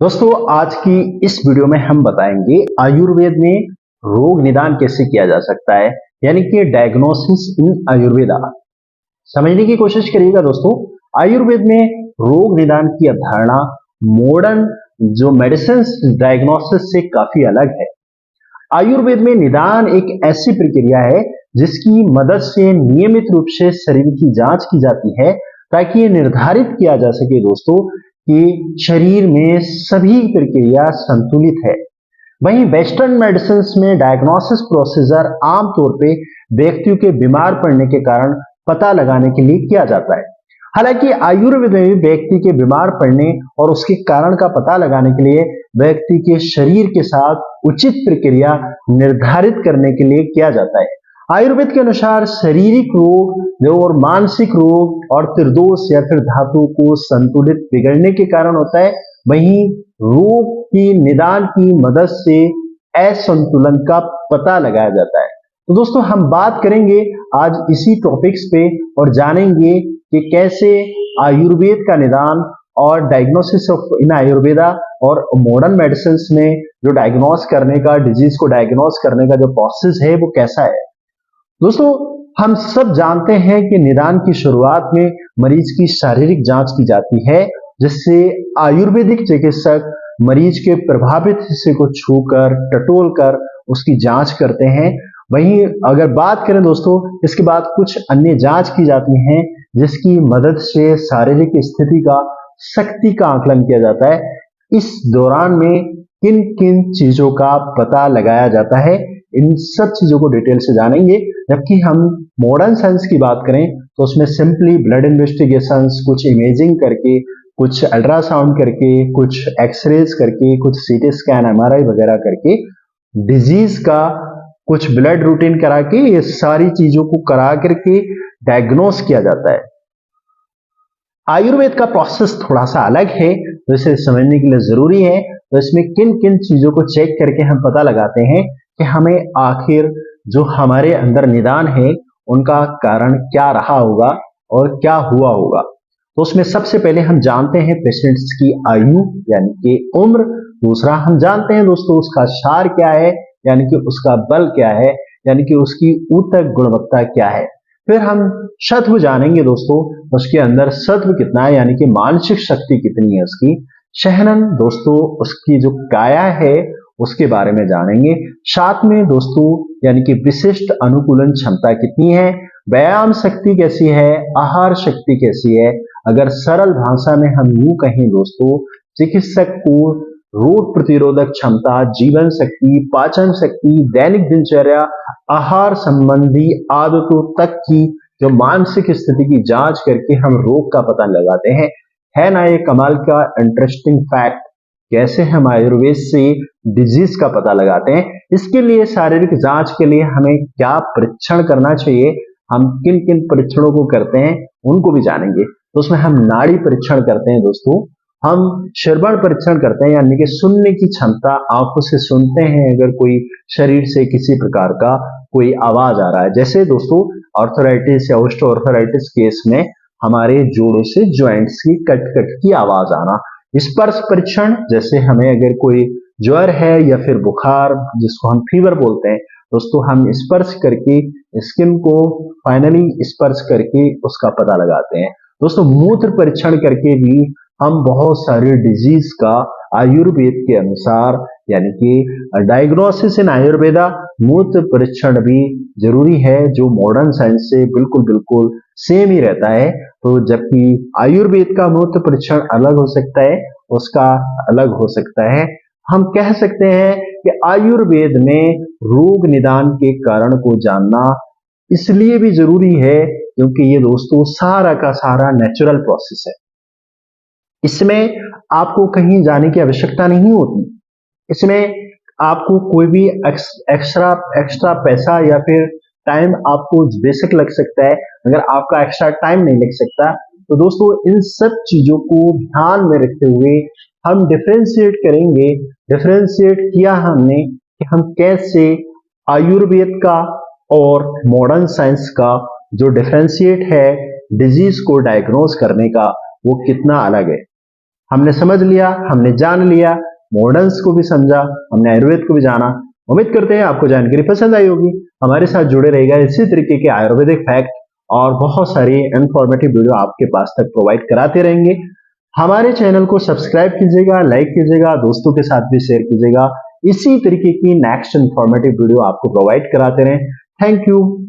दोस्तों आज की इस वीडियो में हम बताएंगे आयुर्वेद में रोग निदान कैसे किया जा सकता है, यानी कि डायग्नोसिस इन आयुर्वेदा। समझने की कोशिश करिएगा दोस्तों। आयुर्वेद में रोग निदान की अवधारणा मॉडर्न जो मेडिसिन डायग्नोसिस से काफी अलग है। आयुर्वेद में निदान एक ऐसी प्रक्रिया है जिसकी मदद से नियमित रूप से शरीर की जांच की जाती है ताकि ये निर्धारित किया जा सके दोस्तों कि शरीर में सभी प्रक्रिया संतुलित है। वहीं वेस्टर्न मेडिसिन में डायग्नोसिस प्रोसीजर आमतौर पे व्यक्तियों के बीमार पड़ने के कारण पता लगाने के लिए किया जाता है। हालांकि आयुर्वेद में भी व्यक्ति के बीमार पड़ने और उसके कारण का पता लगाने के लिए व्यक्ति के शरीर के साथ उचित प्रक्रिया निर्धारित करने के लिए किया जाता है। आयुर्वेद के अनुसार शारीरिक रोग और मानसिक रोग और त्रिदोष या फिर धातु को संतुलित बिगड़ने के कारण होता है, वहीं रोग की निदान की मदद से असंतुलन का पता लगाया जाता है। तो दोस्तों हम बात करेंगे आज इसी टॉपिक्स पे और जानेंगे कि कैसे आयुर्वेद का निदान और डायग्नोसिस ऑफ इन आयुर्वेदा और मॉडर्न मेडिसिन में जो डायग्नोस करने का, डिजीज को डायग्नोस करने का जो प्रोसेस है वो कैसा है। दोस्तों हम सब जानते हैं कि निदान की शुरुआत में मरीज की शारीरिक जांच की जाती है, जिससे आयुर्वेदिक चिकित्सक मरीज के प्रभावित हिस्से को छूकर टटोलकर उसकी जांच करते हैं। वहीं अगर बात करें दोस्तों, इसके बाद कुछ अन्य जांच की जाती हैं जिसकी मदद से शारीरिक स्थिति का शक्ति का आकलन किया जाता है। इस दौरान में किन किन चीजों का पता लगाया जाता है, इन सब चीजों को डिटेल से जानेंगे। जबकि हम मॉडर्न साइंस की बात करें तो उसमें सिंपली ब्लड इन्वेस्टिगेशंस, कुछ इमेजिंग करके, कुछ अल्ट्रासाउंड करके, कुछ एक्सरेज करके, कुछ सीटी स्कैन, एमआरआई वगैरह करके डिजीज का कुछ ब्लड रूटीन करा के ये सारी चीजों को करा करके डायग्नोस किया जाता है। आयुर्वेद का प्रोसेस थोड़ा सा अलग है, तो इसे समझने के लिए जरूरी है। तो इसमें किन किन चीजों को चेक करके हम पता लगाते हैं कि हमें आखिर जो हमारे अंदर निदान है उनका कारण क्या रहा होगा और क्या हुआ होगा। तो उसमें सबसे पहले हम जानते हैं पेशेंट्स की आयु यानी कि उम्र। दूसरा हम जानते हैं दोस्तों उसका क्षार क्या है, यानी कि उसका बल क्या है, यानी कि उसकी ऊतक गुणवत्ता क्या है। फिर हम सत्व जानेंगे दोस्तों, उसके अंदर सत्व कितना है, यानी कि मानसिक शक्ति कितनी है उसकी। सहनन दोस्तों उसकी जो काया है उसके बारे में जानेंगे। साथ में दोस्तों यानी कि विशिष्ट अनुकूलन क्षमता कितनी है, व्यायाम शक्ति कैसी है, आहार शक्ति कैसी है। अगर सरल भाषा में हम यूं कहें दोस्तों, चिकित्सक को रोग प्रतिरोधक क्षमता, जीवन शक्ति, पाचन शक्ति, दैनिक दिनचर्या, आहार संबंधी आदतों तक की जो मानसिक स्थिति की जांच करके हम रोग का पता लगाते हैं। है ना ये कमाल का इंटरेस्टिंग फैक्ट, कैसे हम आयुर्वेद से डिजीज का पता लगाते हैं। इसके लिए शारीरिक जांच के लिए हमें क्या परीक्षण करना चाहिए, हम किन किन परीक्षणों को करते हैं उनको भी जानेंगे। तो उसमें हम नाड़ी परीक्षण करते हैं दोस्तों, हम श्रवण परीक्षण करते हैं, यानी कि सुनने की क्षमता, आंखों से सुनते हैं अगर कोई शरीर से किसी प्रकार का कोई आवाज आ रहा है। जैसे दोस्तों ऑर्थराइटिस या ऑस्टियोआर्थराइटिस केस में हमारे जोड़ों से ज्वाइंट्स की कट कट की आवाज आना। स्पर्श परीक्षण, जैसे हमें अगर कोई ज्वर है या फिर बुखार जिसको हम फीवर बोलते हैं दोस्तों, हम स्पर्श करके स्किन को फाइनली स्पर्श करके उसका पता लगाते हैं। दोस्तों मूत्र परीक्षण करके भी हम बहुत सारे डिजीज का आयुर्वेद के अनुसार, यानी कि डायग्नोसिस इन आयुर्वेदा, मूत्र परीक्षण भी जरूरी है, जो मॉडर्न साइंस से बिल्कुल बिल्कुल सेम ही रहता है। तो जबकि आयुर्वेद का मूत्र परीक्षण अलग हो सकता है, उसका अलग हो सकता है। हम कह सकते हैं कि आयुर्वेद में रोग निदान के कारण को जानना इसलिए भी जरूरी है क्योंकि ये दोस्तों सारा का सारा नेचुरल प्रोसेस है। इसमें आपको कहीं जाने की आवश्यकता नहीं होती, इसमें आपको कोई भी एक्स्ट्रा पैसा या फिर टाइम आपको बेशक लग सकता है। अगर आपका एक्स्ट्रा टाइम नहीं लग सकता तो दोस्तों इन सब चीजों को ध्यान में रखते हुए हम डिफरेंशिएट करेंगे। डिफरेंशिएट किया हमने कि हम कैसे आयुर्वेद का और मॉडर्न साइंस का जो डिफरेंशिएट है डिजीज को डायग्नोज करने का, वो कितना अलग है। हमने समझ लिया, हमने जान लिया, मॉडर्न्स को भी समझा, हमने आयुर्वेद को भी जाना। उम्मीद करते हैं आपको जानकारी पसंद आई होगी। हमारे साथ जुड़े रहेगा, इसी तरीके के आयुर्वेदिक फैक्ट और बहुत सारी इंफॉर्मेटिव वीडियो आपके पास तक प्रोवाइड कराते रहेंगे। हमारे चैनल को सब्सक्राइब कीजिएगा, लाइक कीजिएगा, दोस्तों के साथ भी शेयर कीजिएगा। इसी तरीके की नेक्स्ट इंफॉर्मेटिव वीडियो आपको प्रोवाइड कराते रहें। Thank you.